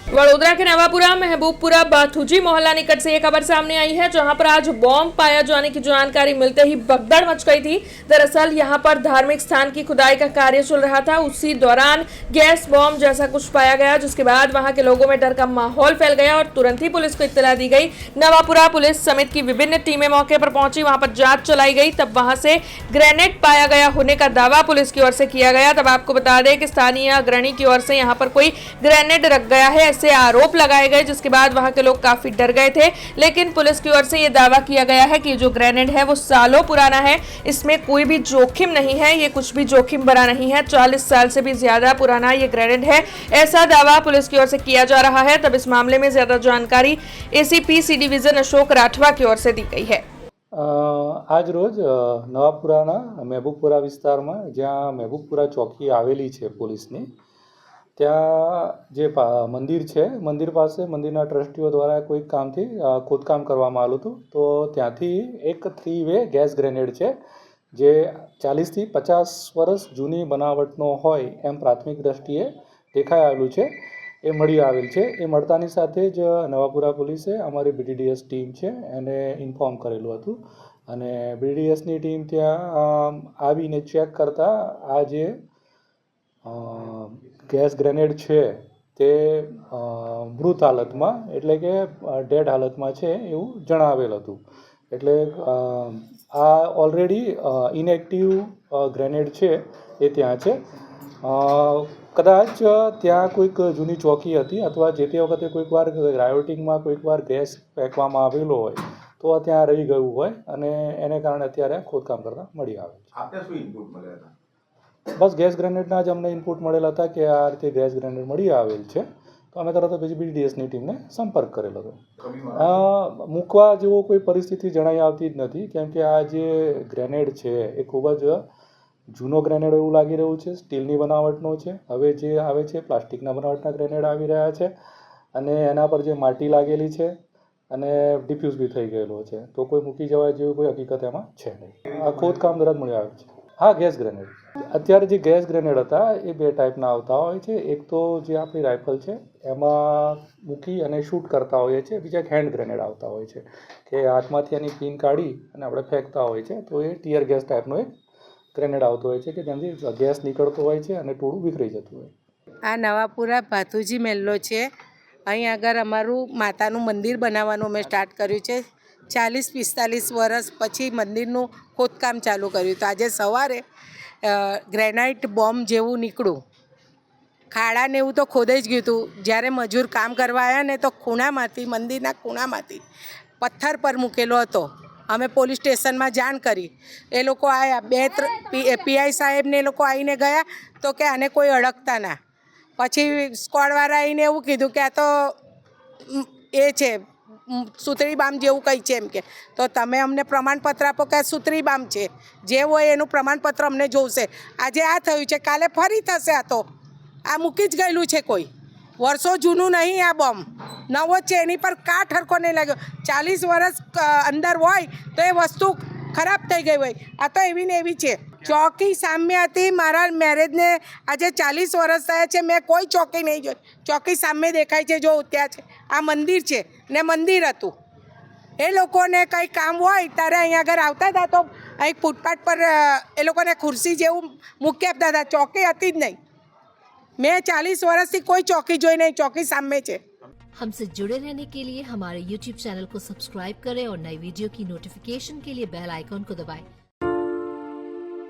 वडोदरा के नवापुरा महबूबपुरा बाथुजी मोहल्ला निकट से एक खबर सामने आई है, जहां पर आज बॉम्ब पाया जाने की जानकारी मिलते ही भगदड़ मच गई थी। दरअसल यहां पर धार्मिक स्थान की खुदाई का कार्य चल रहा था। उसी दौरान गैस बॉम्ब जैसा कुछ पाया गया, जिसके बाद वहां के लोगों में डर का माहौल फैल गया और तुरंत ही पुलिस को इत्तला दी गई। नवापुरा पुलिस समेत की विभिन्न टीमें मौके पर पहुंची, वहां पर जांच चलाई गई। तब वहां से ग्रेनेड पाया गया होने का दावा पुलिस की ओर से किया गया। तब आपको बता दें कि स्थानीय अग्रणी की ओर से यहां पर कोई ग्रेनेड रख गया है, ऐसे आरोप लगाए गए, जिसके बाद वहां के लोग काफी डर गए थे। लेकिन पुलिस की ओर से यह दावा किया गया है कि जो ग्रेनेड है वो सालों पुराना है, इसमें कोई भी जोखिम नहीं है, ये कुछ भी जोखिम भरा नहीं है। 40 साल से भी ज्यादा पुराना ये ग्रेनेड है, ऐसा दावा पुलिस की ओर से किया जा रहा है। तब इस मामले में ज्यादा जानकारी एसीपी सी डिवीजन अशोक राठवा की ओर से दी गई है। આજ રોજ નવાપુરાના મહેબૂબપુરા વિસ્તારમાં જ્યાં મહેબૂબપુરા ચોકી આવેલી છે પોલીસની, ત્યાં જે મંદિર છે, મંદિર પાસે મંદિરના ટ્રસ્ટીઓ દ્વારા કોઈ કામથી ખોદકામ કરવામાં આવેલું હતું, તો ત્યાંથી એક 3 વે ગેસ ગ્રેનેડ છે જે 40 થી 50 વર્ષ જૂની બનાવટનો હોય એમ પ્રાથમિક દ્રષ્ટિએ દેખાઈ આવેલું છે, એ મળી આવેલ છે। એ મળતાની સાથે જ નવાપુરા પોલીસે અમારી BDDS ટીમ છે એને ઇન્ફોર્મ કરેલું હતું અને BDDSની ટીમ ત્યાં આવીને ચેક કરતાં આ જે ગેસ ગ્રેનેડ છે તે મૃત હાલતમાં એટલે કે ડેડ હાલતમાં છે એવું જણાવેલ હતું। એટલે આ ઓલરેડી ઇનએક્ટિવ ગ્રેનેડ છે એ ત્યાં છે। કદાચ ત્યાં કોઈક જૂની ચોકી હતી અથવા જે તે વખતે કોઈક વાર રાયોટિંગમાં કોઈક વાર ગેસ ફેંકવામાં આવેલો હોય તો ત્યાં રહી ગયું હોય અને એને કારણે અત્યારે ખોદકામ કરતાં મળી આવે છે। આપને શું ઇનપુટ મળ્યા હતા? બસ ગેસ ગ્રેનેડના જ અમને ઇનપુટ મળેલા હતા કે આ રીતે ગેસ ગ્રેનેડ મળી આવેલ છે, તો અમે તરત જ BDDSની ટીમને સંપર્ક કરેલો હતો। મૂકવા જેવો કોઈ પરિસ્થિતિ જણાઈ આવતી જ નથી, કેમ કે આ જે ગ્રેનેડ છે એ ખૂબ જ જૂનો ગ્રેનેડ એવું લાગી રહ્યું છે, સ્ટીલની બનાવટનો છે। હવે જે આવે છે પ્લાસ્ટિકના બનાવટના ગ્રેનેડ આવી રહ્યા છે અને એના પર જે માટી લાગેલી છે અને ડિફ્યુઝ બી થઈ ગયેલો છે, તો કોઈ મૂકી જવાય જેવી કોઈ હકીકત એમાં છે નહીં। આ ખોદકામ દરજ મળી આવે છે। હા, ગેસ ગ્રેનેડ અત્યારે જે ગેસ ગ્રેનેડ હતા એ 2 ટાઈપના આવતા હોય છે। એક તો જે આપણી રાઇફલ છે એમાં મૂકી અને શૂટ કરતા હોઈએ છીએ, બીજા હેન્ડ ગ્રેનેડ આવતા હોય છે કે હાથમાંથી એની પિન કાઢી અને આપણે ફેંકતા હોય છે, તો એ ટીયર ગેસ ટાઈપનો એક ગ્રેનેડ આવતો હોય છે કે જેનાથી ગેસ નીકળતો હોય છે અને ટોળું વિખરાઈ જતું હોય। આ નવાપુરા ભાથુજી મેલ્લો છે, અહીં આગળ અમારું માતાનું મંદિર બનાવવાનું અમે સ્ટાર્ટ કર્યું છે। 40-45 વર્ષ પછી મંદિરનું ખોદકામ ચાલુ કર્યું, તો આજે સવારે ગ્રેનાઇટ બોમ્બ જેવું નીકળ્યું। ખાડાને એવું તો ખોદાઈ જ ગયું હતું। જ્યારે મજૂર કામ કરવા આવ્યા ને તો ખૂણામાંથી, મંદિરના ખૂણામાંથી પથ્થર પર મૂકેલો હતો। અમે પોલીસ સ્ટેશનમાં જાણ કરી, એ લોકો આવ્યા, 2-3 PI સાહેબને એ લોકો આવીને ગયા તો કે આને કોઈ અડકતા ના। પછી સ્ક્વોડવાળા આવીને એવું કીધું કે આ તો એ છે સુતરી બામ જેવું કંઈ છે એમ કે, તો તમે અમને પ્રમાણપત્ર આપો કે આ સુતરી બામ છે, જે હોય એનું પ્રમાણપત્ર અમને જોઈશે। આજે આ થયું છે, કાલે ફરી થશે। આ તો આ મૂકી જ ગયેલું છે, કોઈ વર્ષો જૂનું નહીં, આ બોમ્બ નવો છે, એની પર કાટ હરખો નહીં લાગ્યો। 40 વર્ષ અંદર હોય તો એ વસ્તુ ખરાબ થઈ ગઈ હોય, આ તો એવી ને એવી છે। ચોકી સામે હતી, મારા મેરેજને આજે 40 વર્ષ થયા છે, મેં કોઈ ચોકી નહીં જોઈ। ચોકી સામે દેખાય છે, જો ત્યાં છે, આ મંદિર છે ને મંદિર હતું। એ લોકોને કંઈ કામ હોય ત્યારે અહીં આગળ આવતા હતા, તો અહીં ફૂટપાથ પર એ લોકોને ખુરશી જેવું મૂકી આપતા હતા, ચોકી હતી જ નહીં। मैं 40 वर्ष से कोई चौकी जोई नहीं, चौकी सामने है। हमसे जुड़े रहने के लिए हमारे YouTube चैनल को सब्सक्राइब करें और नई वीडियो की नोटिफिकेशन के लिए बेल आइकॉन को दबाएं।